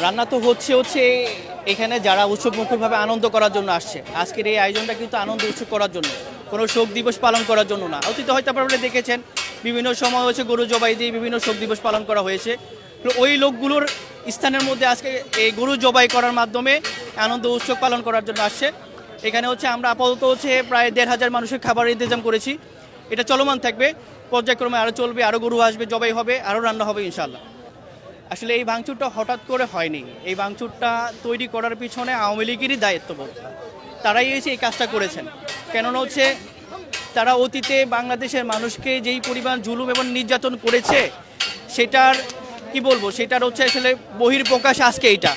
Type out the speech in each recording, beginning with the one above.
রান্না তো হচ্ছে এখানে যারা উৎসব মুখরভাবে আনন্দ করার জন্য আসছে। আজকের এই আয়োজনটা কিন্তু আনন্দ উৎসব করার জন্য, কোনো শোক দিবস পালন করার জন্য না। অতীতে হয়তো আপনারা দেখেছেন বিভিন্ন সময় হচ্ছে গরু জবাই দিয়ে বিভিন্ন শোক দিবস পালন করা হয়েছে। তো ওই লোকগুলোর স্থানের মধ্যে আজকে এই গরু জবাই করার মাধ্যমে আনন্দ উৎসব পালন করার জন্য আসছে। এখানে হচ্ছে আমরা আপাতত হচ্ছে প্রায় ১,৫০০ মানুষের খাবারের ইন্তজাম করেছি। এটা চলমান থাকবে, পর্যায়ক্রমে আরও চলবে, আরও গরু আসবে, জবাই হবে, আরও রান্না হবে ইনশাআল্লাহ। আসলে এই ভাঙচুরটা হঠাৎ করে হয়নি। এই ভাঙচুরটা তৈরি করার পিছনে আওয়ামী লীগেরই দায়িত্ববোধ। তারাই এসে এই কাজটা করেছেন। কেননা হচ্ছে তারা অতীতে বাংলাদেশের মানুষকে যেই পরিমাণ জুলুম এবং নির্যাতন করেছে, সেটার কি বলবো, সেটার হচ্ছে আসলে বহির্প্রকাশ আজকে এইটা,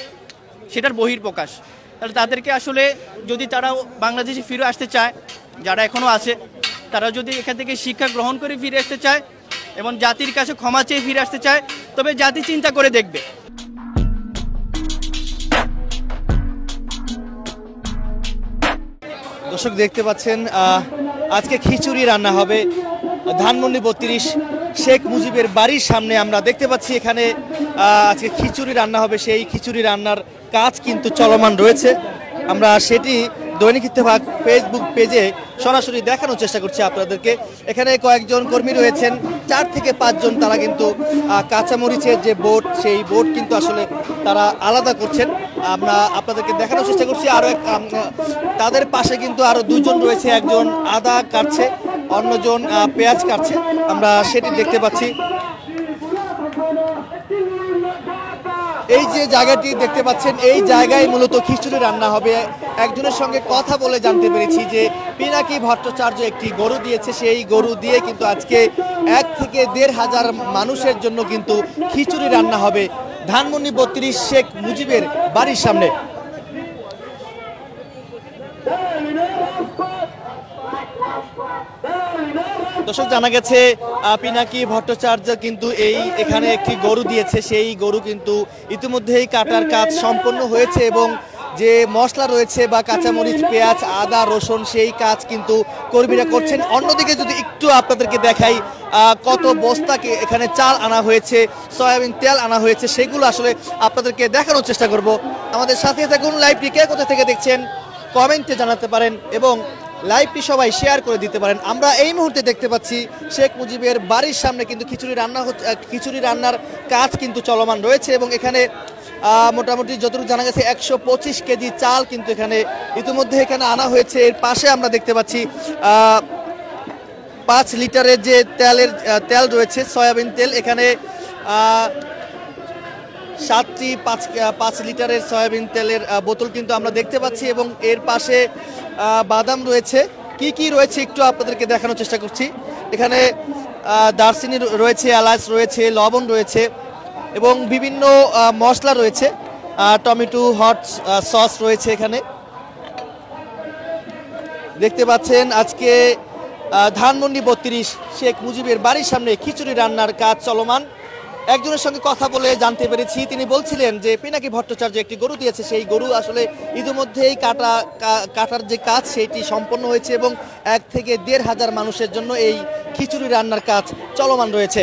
সেটার বহির্প্রকাশ। তাহলে তাদেরকে আসলে যদি তারা বাংলাদেশে ফিরে আসতে চায়, যারা এখনও আছে, তারা যদি এখান থেকে শিক্ষা গ্রহণ করে ফিরে আসতে চায় এবং জাতির কাছে ক্ষমা চেয়ে ফিরে আসতে চায়, তবে জাতি চিন্তা করে দেখবে। দর্শক দেখতে পাচ্ছেন আজকে খিচুড়ি রান্না হবে ধানমন্ডি ৩২ শেখ মুজিবের বাড়ির সামনে। আমরা দেখতে পাচ্ছি এখানে আজকে খিচুড়ি রান্না হবে, সেই খিচুড়ি রান্নার কাজ কিন্তু চলমান রয়েছে। আমরা সেটি দৈনিক ইত্তেফাক ফেসবুক পেজে সরাসরি দেখানোর চেষ্টা করছি আপনাদেরকে। এখানে কয়েকজন কর্মী রয়েছেন, ৪ থেকে ৫ জন, তারা কিন্তু কাঁচামরিচের যে বোট, সেই বোট কিন্তু আসলে তারা আলাদা করছেন। আমরা আপনাদেরকে দেখানোর চেষ্টা করছি। আরও তাদের পাশে কিন্তু আরও ২ জন রয়েছে, একজন আদা কাটছে, অন্যজন পেঁয়াজ কাটছে, আমরা সেটি দেখতে পাচ্ছি। এই যে জায়গাটি দেখতে পাচ্ছেন, এই জায়গায় মূলত খিচুড়ি রান্না হবে। একজনের সঙ্গে কথা বলে জানতে পেরেছি যে পিনাকি ভট্টাচার্য একটি গরু দিয়েছে, সেই গরু দিয়ে কিন্তু আজকে ১ থেকে ১,৫০০ মানুষের জন্য কিন্তু খিচুড়ি রান্না হবে ধানমন্ডি ৩২ শেখ মুজিবের বাড়ির সামনে। দর্শক, জানা গেছে পিনাকি ভট্টাচার্য কিন্তু এখানে একটি গরু দিয়েছে, সেই গরু কিন্তু ইতিমধ্যেই কাটার কাজ সম্পন্ন হয়েছে এবং যে মশলা রয়েছে বা কাঁচামরিচ, পেঁয়াজ, আদা, রসুন, সেই কাজ কিন্তু কর্মীরা করছেন। অন্যদিকে যদি একটু আপনাদেরকে দেখাই কত বস্তাকে এখানে চাল আনা হয়েছে, সয়াবিন তেল আনা হয়েছে, সেগুলো আসলে আপনাদেরকে দেখানোর চেষ্টা করব। আমাদের সাথে থাকুন। লাইভটি কে কোথা থেকে দেখছেন কমেন্টে জানাতে পারেন এবং লাইভটি সবাই শেয়ার করে দিতে পারেন। আমরা এই মুহূর্তে দেখতে পাচ্ছি শেখ মুজিবের বাড়ির সামনে কিন্তু খিচুড়ি রান্নার কাজ কিন্তু চলমান রয়েছে এবং এখানে মোটামুটি যতটুকু জানা গেছে ১২৫ কেজি চাল কিন্তু ইতিমধ্যে এখানে আনা হয়েছে। এর পাশে আমরা দেখতে পাচ্ছি ৫ লিটারের যে তেল রয়েছে, সয়াবিন তেল, এখানে 7টি 5 লিটারের সয়াবিন তেলের বোতল কিন্তু আমরা দেখতে পাচ্ছি এবং এর পাশে বাদাম রয়েছে। কি রয়েছে একটু আপনাদেরকে দেখানোর চেষ্টা করছি। এখানে দারচিনি রয়েছে, এলাচ রয়েছে, লবণ রয়েছে এবং বিভিন্ন মশলা রয়েছে, টমেটো হট সস রয়েছে। এখানে দেখতে পাচ্ছেন আজকে ধানমন্ডি ৩২ শেখ মুজিবের বাড়ির সামনে খিচুড়ি রান্নার কাজ চলমান। একজনের সঙ্গে কথা বলে জানতে পেরেছি, তিনি বলছিলেন যে পিনাকি ভট্টাচার্য একটি গরু দিয়েছে, সেই গরু আসলে ইতিমধ্যেই কাটার যে কাজ সেটি সম্পন্ন হয়েছে এবং ১ থেকে ১,৫০০ মানুষের জন্য এই খিচুড়ি রান্নার কাজ চলমান রয়েছে।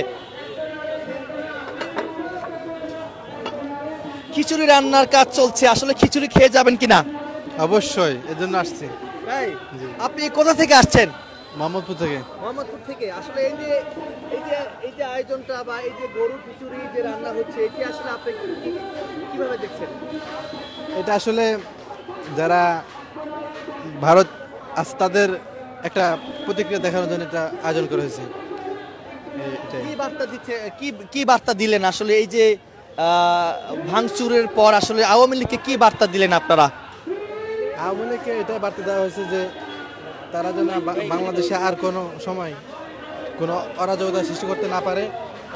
খিচুড়ি রান্নার কাজ চলছে, আসলে খিচুড়ি খেয়ে যাবেন কিনা? অবশ্যই, এজন্য আসছি। আপনি কোথা থেকে আসছেন? মোহাম্মদপুর থেকে। মোহাম্মদপুর থেকে। আসলে এই যে আয়োজনটা বা এই যে গরু খিচুড়ি যে রান্না হচ্ছে, এটি আসলে আপনি কিভাবে দেখছেন? এটা আসলে যারা ভারত আছে তাদের একটা প্রতিক্রিয়া দেখানোর জন্য এটা আয়োজন করা হয়েছে। কি বার্তা দিচ্ছে, কি বার্তা দিলেন আসলে এই যে ভাঙচুরের পর আসলে আওয়ামী লীগকে কি বার্তা দিলেন আপনারা? আওয়ামী লীগকে এটা বার্তা দেওয়া হয়েছে যে তারা যেন বাংলাদেশে আর কোনো সময় কোনো অরাজকতা সৃষ্টি করতে না পারে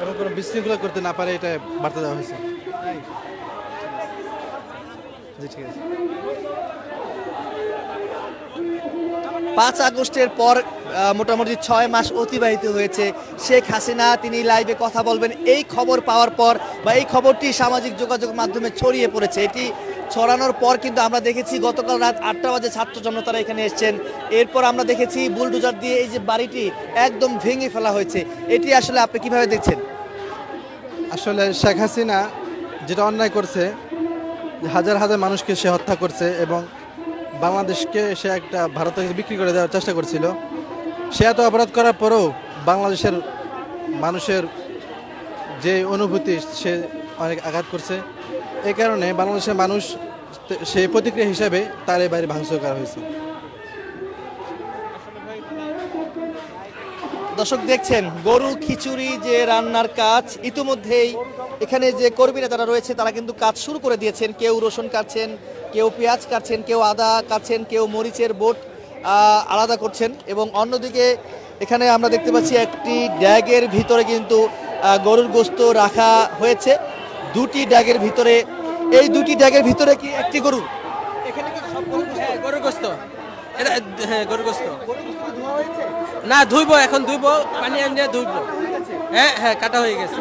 এবং কোনো বিশৃঙ্খলা করতে না পারে, এটা বার্তা দেওয়া হয়েছে। জি, ঠিক আছে। ৫ আগস্টের পর মোটামুটি ৬ মাস অতিবাহিত হয়েছে। শেখ হাসিনা তিনি লাইভে কথা বলবেন, এই খবর পাওয়ার পর বা এই খবরটি সামাজিক যোগাযোগ মাধ্যমে ছড়িয়ে পড়েছে। এটি ছড়ানোর পর কিন্তু আমরা দেখেছি গতকাল রাত ৮টা বাজে ছাত্র জনতারা এখানে এসছেন। এরপর আমরা দেখেছি বুলডোজার দিয়ে এই যে বাড়িটি একদম ভেঙে ফেলা হয়েছে। এটি আসলে আপনি কিভাবে দেখছেন? আসলে শেখ হাসিনা যেটা অন্যায় করছে হাজার হাজার মানুষকে সে হত্যা করছে এবং বাংলাদেশকে সে একটা ভারতে বিক্রি করে দেওয়ার চেষ্টা করছিল। সে এত অপরাধ করার পরেও বাংলাদেশের মানুষের যে অনুভূতি সে অনেক আঘাত করছে। এই কারণে বাংলাদেশের মানুষ সেই প্রতিক্রিয়া হিসাবে তার এই বাড়ি ভাঙচুর করা হয়েছে। দর্শক দেখছেন গরু খিচুড়ি যে রান্নার কাজ ইতিমধ্যেই এখানে যে কর্মীরা যারা রয়েছে তারা কিন্তু কাজ শুরু করে দিয়েছেন। কেউ রসুন কাটছেন, কেউ পেঁয়াজ কাটছেন, কেউ আদা কাটছেন, কেউ মরিচের বোট আলাদা করছেন এবং অন্যদিকে এখানে আমরা দেখতে পাচ্ছি একটি ড্যাগের ভিতরে কিন্তু গরুর গোশত রাখা হয়েছে। দুটি ড্যাগের ভিতরে, এই দুটি ড্যাগের ভিতরে কি একটি গরু? এখানে কি সব গরু? হ্যাঁ, গরুর গোশত। এটা হ্যাঁ গরুর গোশত। না ধুইবো, এখন ধুইবো, পানি এনে ধুইবো। হ্যাঁ হ্যাঁ, কাটা হয়ে গেছে।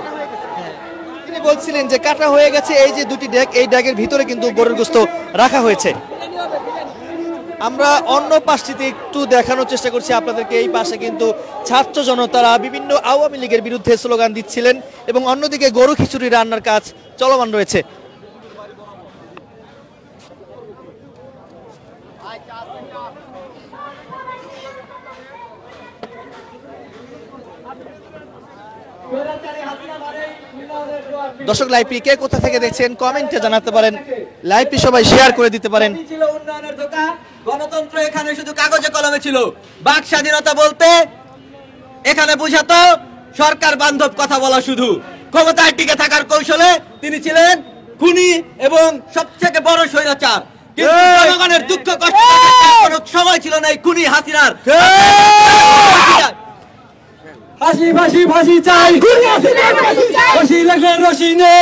তিনি বলছিলেন যে কাটা হয়ে গেছে এই যে দুটি ড্যাগ, এই ড্যাগের ভিতরে কিন্তু গরুর গোশত রাখা হয়েছে। আমরা অন্য পাশটিতে একটু দেখানোর চেষ্টা করছি আপনাদেরকে। এই পাশে কিন্তু ছাত্র জনতারা বিভিন্ন আওয়ামী লীগের বিরুদ্ধে স্লোগান দিচ্ছিলেন এবং অন্যদিকে গরু খিচুড়ি রান্নার কাজ চলমান রয়েছে। দর্শক লাইভটি কে কোথা থেকে দেখছেন কমেন্টে জানাতে পারেন, লাইভটি সবাই শেয়ার করে দিতে পারেন। ছিল উন্নয়নের ধোঁকা, গণতন্ত্র এখানে শুধু কাগজে কলমে ছিল। বাক স্বাধীনতা বলতে এখানে বুঝাতো সরকার বান্ধব কথা বলা শুধু। ক্ষমতায় টিকে থাকার কৌশলে তিনি ছিলেন খুনি এবং সবথেকে বড় স্বৈরাচার। কিন্তু জনগণের দুঃখ কষ্ট কোনো সময় ছিল না এই খুনি হাসিনার। ফাঁসি ফাঁসি ফাঁসি চাই, ফাঁসি লাগে রশি নে,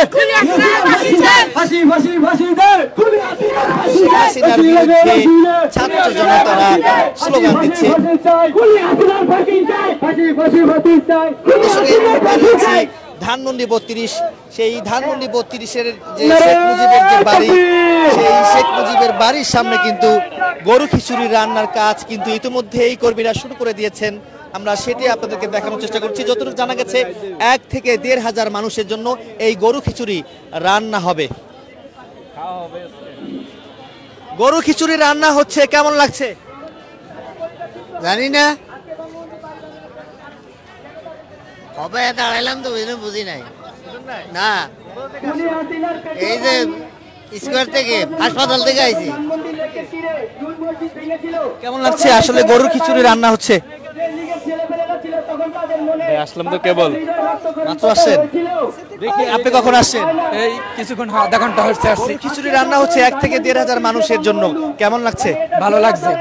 ফাঁসি ফাঁসি ফাঁসি দে, হাসিনার বিরুদ্ধে ছাত্র জনতারা স্লোগান দিচ্ছে। ধানমন্ডি 32, সেই ধানমন্ডি 32-এর যে শেখ মুজিবের যে বাড়ি, সেই শেখ মুজিবের বাড়ির সামনে কিন্তু গরু খিচুড়ি রান্নার কাজ কিন্তু ইতিমধ্যেই কর্মীরা শুরু করে দিয়েছেন। আমরা সেটি আপনাদেরকে দেখানোর চেষ্টা করছি। যতটুকু জানা গেছে 1 থেকে 1,500 মানুষের জন্য এই গরু খিচুড়ি রান্না হবে। গরু খিচুড়ি রান্না হচ্ছে, কেমন লাগছে জানি না, কবে দাঁড়াইলাম তো বুঝি নাই না। এই যে স্কোয়ার থেকে হাসপাতাল থেকে আইছি। কেমন লাগছে? আসলে গরুর খিচুড়ি রান্না হচ্ছে। আসলাম তো কেবল মাত্র আসছেন? আপনি কখন আসছেন? এই কিছুক্ষণ আধা ঘন্টা হচ্ছে আসছি। গরুর খিচুড়ি রান্না হচ্ছে 1 থেকে 1,500 মানুষের জন্য, কেমন লাগছে? ভালো লাগছে।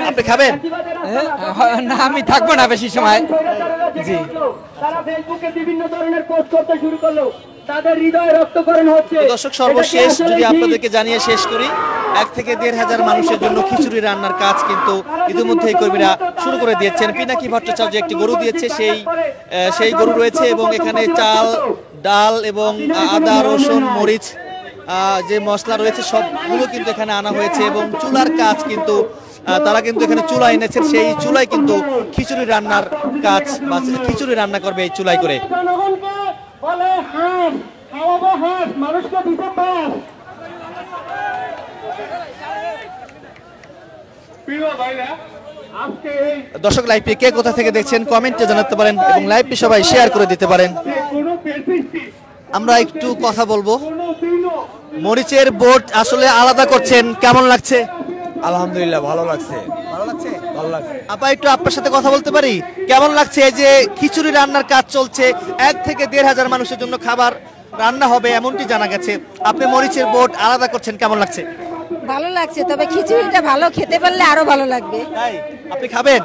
আপনি খাবেন? না, আমি থাকবো না বেশি সময়। জি, তারা ফেসবুকে বিভিন্ন ধরনের পোস্ট করতে শুরু করলো, তাদের হৃদয়ে রক্তকরণ হচ্ছে। দর্শক সর্বশেষ যদি আপনাদেরকে জানিয়ে শেষ করি, 1 থেকে 1,500 মানুষের জন্য খিচুড়ি রান্নার কাজ কিন্তু ইতিমধ্যেই কর্মীরা শুরু করে দিয়েছেন। পিনাকি ভট্টাচার্য একটি গরু দিয়েছে, সেই গরু রয়েছে এবং এখানে চাল, ডাল এবং আদা, রসুন, মরিচ যে মশলা রয়েছে সবগুলো কিন্তু এখানে আনা হয়েছে এবং চুলার কাজ কিন্তু তারা কিন্তু এখানে চুলা এনেছেন। সেই চুলায় কিন্তু খিচুড়ি রান্নার কাজ বা খিচুড়ি রান্না করবে এই চুলাই করে। জনগণকে বলে হাঁস খাওয়াবো, হাঁস মানুষকে দিতে পার। দর্শক লাইভটি কে কোথা থেকে দেখছেন কমেন্টে জানাতে পারেন এবং লাইভটি সবাই শেয়ার করে দিতে পারেন। আমরা একটু কথা বলবো। মরিচের বোট আসলে আলাদা করছেন, কেমন লাগছে? আলহামদুলিল্লাহ ভালো লাগছে। ভালো লাগছে। আপা একটু আপনার সাথে কথা বলতে পারি? কেমন লাগছে এই যে খিচুড়ি রান্নার কাজ চলছে, 1 থেকে 1,500 মানুষের জন্য খাবার রান্না হবে এমনটি জানা গেছে, আপনি মরিচের বোট আলাদা করছেন, কেমন লাগছে? ভালো লাগছে, তবে খিচুড়িটা ভালো খেতে পারলে আরো ভালো লাগবে। তাই আপনি খাবেন?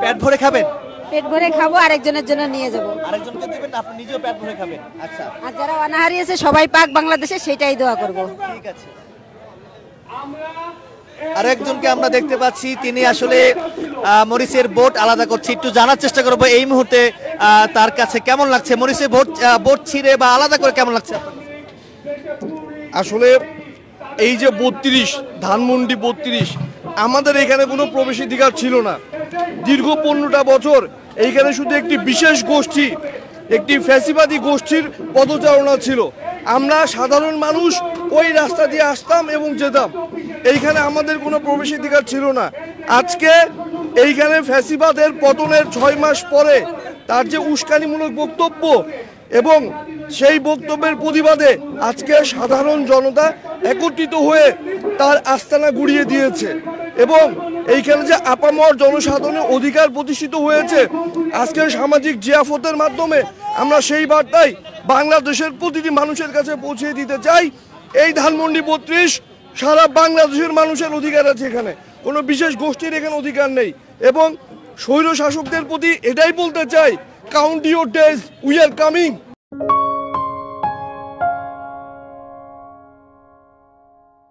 পেট ভরে খাবেন? পেট ভরে খাবো, আরেকজনের জন্য নিয়ে যাব। আরেকজনকে দিবেন, আপনি নিজেও পেট ভরে খাবেন? আচ্ছা, আর যারা অনাহারি আছে সবাই পাক বাংলাদেশে, সেটাই দোয়া করব। ঠিক আছে। আরেকজনকে আমরা দেখতে পাচ্ছি, তিনি আসলে মরিচের বোট আলাদা করছে। একটু জানার চেষ্টা করবো এই মুহূর্তে তার কাছে কেমন লাগছে মরিচের বোট ছিঁড়ে বা আলাদা করে কেমন লাগছে? আসলে এই যে 32 ধানমন্ডি 32, আমাদের এখানে কোনো প্রবেশাধিকার ছিল না। দীর্ঘ 15টা বছর এইখানে শুধু একটি বিশেষ গোষ্ঠী, একটি ফ্যাসিবাদী গোষ্ঠীর পদচারণা ছিল। আমরা সাধারণ মানুষ ওই রাস্তা দিয়ে আসতাম এবং যেতাম। এইখানে আমাদের কোনো প্রবেশাধিকার ছিল না। আজকে এইখানে ফ্যাসিবাদের পতনের 6 মাস পরে তার যে উস্কানিমূলক বক্তব্য এবং সেই বক্তব্যের প্রতিবাদে আজকে সাধারণ জনতা একত্রিত হয়ে তার আস্তানা গুড়িয়ে দিয়েছে এবং এইখানে যে আপামর জনসাধারণের অধিকার প্রতিষ্ঠিত হয়েছে আজকে সামাজিক জিয়াফতের মাধ্যমে আমরা সেই বার্তাই বাংলাদেশের প্রতিটি মানুষের কাছে পৌঁছে দিতে চাই। এই ধানমন্ডি 32 সারা বাংলাদেশের মানুষের অধিকার আছে, এখানে কোনো বিশেষ গোষ্ঠীর এখানে অধিকার নেই। এবং স্বৈর শাসকদের প্রতি এটাই বলতে চাই, count your days, we are coming.